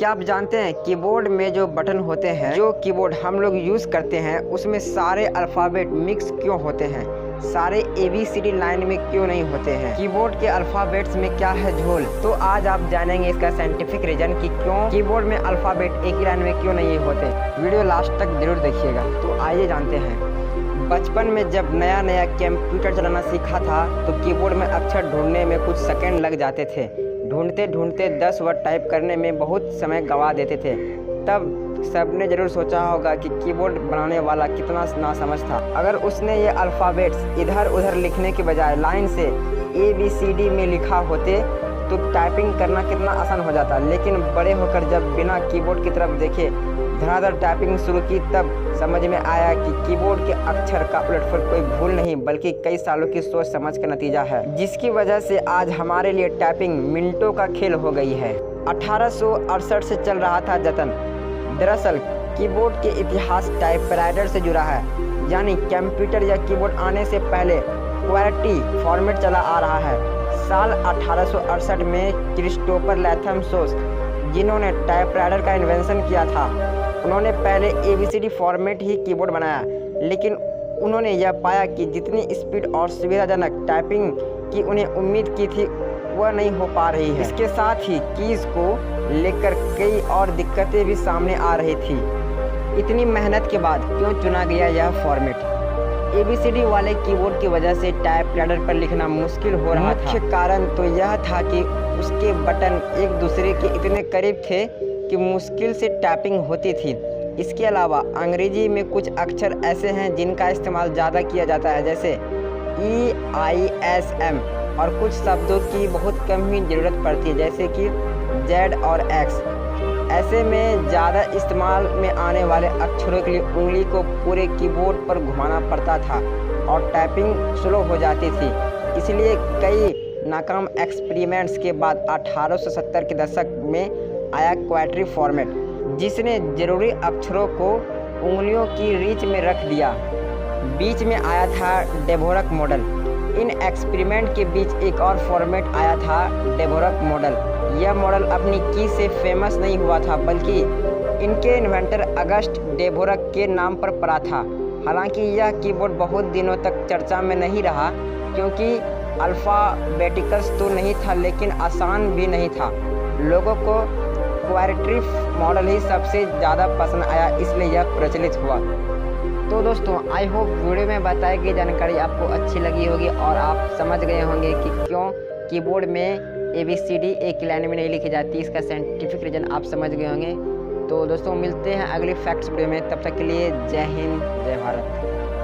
क्या आप जानते हैं कीबोर्ड में जो बटन होते हैं, जो कीबोर्ड हम लोग यूज़ करते हैं, उसमें सारे अल्फ़ाबेट मिक्स क्यों होते हैं? सारे ABCD लाइन में क्यों नहीं होते हैं? कीबोर्ड के अल्फ़ाबेट्स में क्या है झोल? तो आज आप जानेंगे इसका साइंटिफिक रीज़न कि क्यों कीबोर्ड में अल्फ़ाबेट एक ही लाइन में क्यों नहीं होते। वीडियो लास्ट तक जरूर देखिएगा। तो आइए जानते हैं। बचपन में जब नया नया कंप्यूटर चलाना सीखा था तो कीबोर्ड में अक्षर ढूंढने में कुछ सेकंड लग जाते थे। ढूंढते ढूंढते 10 वर्ड टाइप करने में बहुत समय गंवा देते थे। तब सबने ज़रूर सोचा होगा कि कीबोर्ड बनाने वाला कितना नासमझ था। अगर उसने ये अल्फ़ाबेट्स इधर उधर लिखने के बजाय लाइन से ABCD में लिखा होते तो टाइपिंग करना कितना आसान हो जाता। लेकिन बड़े होकर जब बिना कीबोर्ड की तरफ देखे धड़ाधड़ टाइपिंग शुरू की तब समझ में आया कि कीबोर्ड के अक्षर का उलटफेर कोई भूल नहीं बल्कि कई सालों की सोच समझ का नतीजा है, जिसकी वजह से आज हमारे लिए टाइपिंग मिनटों का खेल हो गई है। 1868 से चल रहा था जतन। दरअसल कीबोर्ड के इतिहास टाइपराइटर से जुड़ा है, यानी कंप्यूटर या कीबोर्ड आने से पहले क्वार्टी फॉर्मेट चला आ रहा है। साल 1868 में क्रिस्टोफर लैथम सोस, जिन्होंने टाइपराइटर का इन्वेंशन किया था, उन्होंने पहले ABCD फॉर्मेट ही कीबोर्ड बनाया। लेकिन उन्होंने यह पाया कि जितनी स्पीड और सुविधाजनक टाइपिंग की उन्हें उम्मीद की थी वह नहीं हो पा रही है। इसके साथ ही कीज़ को लेकर कई और दिक्कतें भी सामने आ रही थी। इतनी मेहनत के बाद क्यों चुना गया यह फॉर्मेट? ABCD वाले कीबोर्ड की वजह से टाइपराइटर पर लिखना मुश्किल हो रहा था। मुख्य कारण तो यह था कि उसके बटन एक दूसरे के इतने करीब थे कि मुश्किल से टाइपिंग होती थी। इसके अलावा अंग्रेजी में कुछ अक्षर ऐसे हैं जिनका इस्तेमाल ज़्यादा किया जाता है, जैसे EISM, और कुछ शब्दों की बहुत कम ही ज़रूरत पड़ती है, जैसे कि Z और X। ऐसे में ज़्यादा इस्तेमाल में आने वाले अक्षरों के लिए उंगली को पूरे कीबोर्ड पर घुमाना पड़ता था और टाइपिंग स्लो हो जाती थी। इसलिए कई नाकाम एक्सपेरिमेंट्स के बाद 1870 के दशक में आया क्वार्टी फॉर्मेट, जिसने ज़रूरी अक्षरों को उंगलियों की रीच में रख दिया। बीच में आया था डेवोरक मॉडल। इन एक्सपेरिमेंट के बीच एक और फॉर्मेट आया था डेवोरक मॉडल। यह मॉडल अपनी की से फेमस नहीं हुआ था बल्कि इनके इन्वेंटर अगस्ट डेवोरक के नाम पर पड़ा था। हालांकि यह कीबोर्ड बहुत दिनों तक चर्चा में नहीं रहा क्योंकि अल्फ़ाबेटिकल्स तो नहीं था लेकिन आसान भी नहीं था। लोगों को क्वार्टी मॉडल ही सबसे ज़्यादा पसंद आया, इसलिए यह प्रचलित हुआ। तो दोस्तों, आई होप वीडियो में बताई गई जानकारी आपको अच्छी लगी होगी और आप समझ गए होंगे कि क्यों कीबोर्ड में ABCD एक लाइन में नहीं लिखी जाती। इसका साइंटिफिक रीज़न आप समझ गए होंगे। तो दोस्तों, मिलते हैं अगली फैक्ट्स वीडियो में। तब तक के लिए जय हिंद, जय भारत।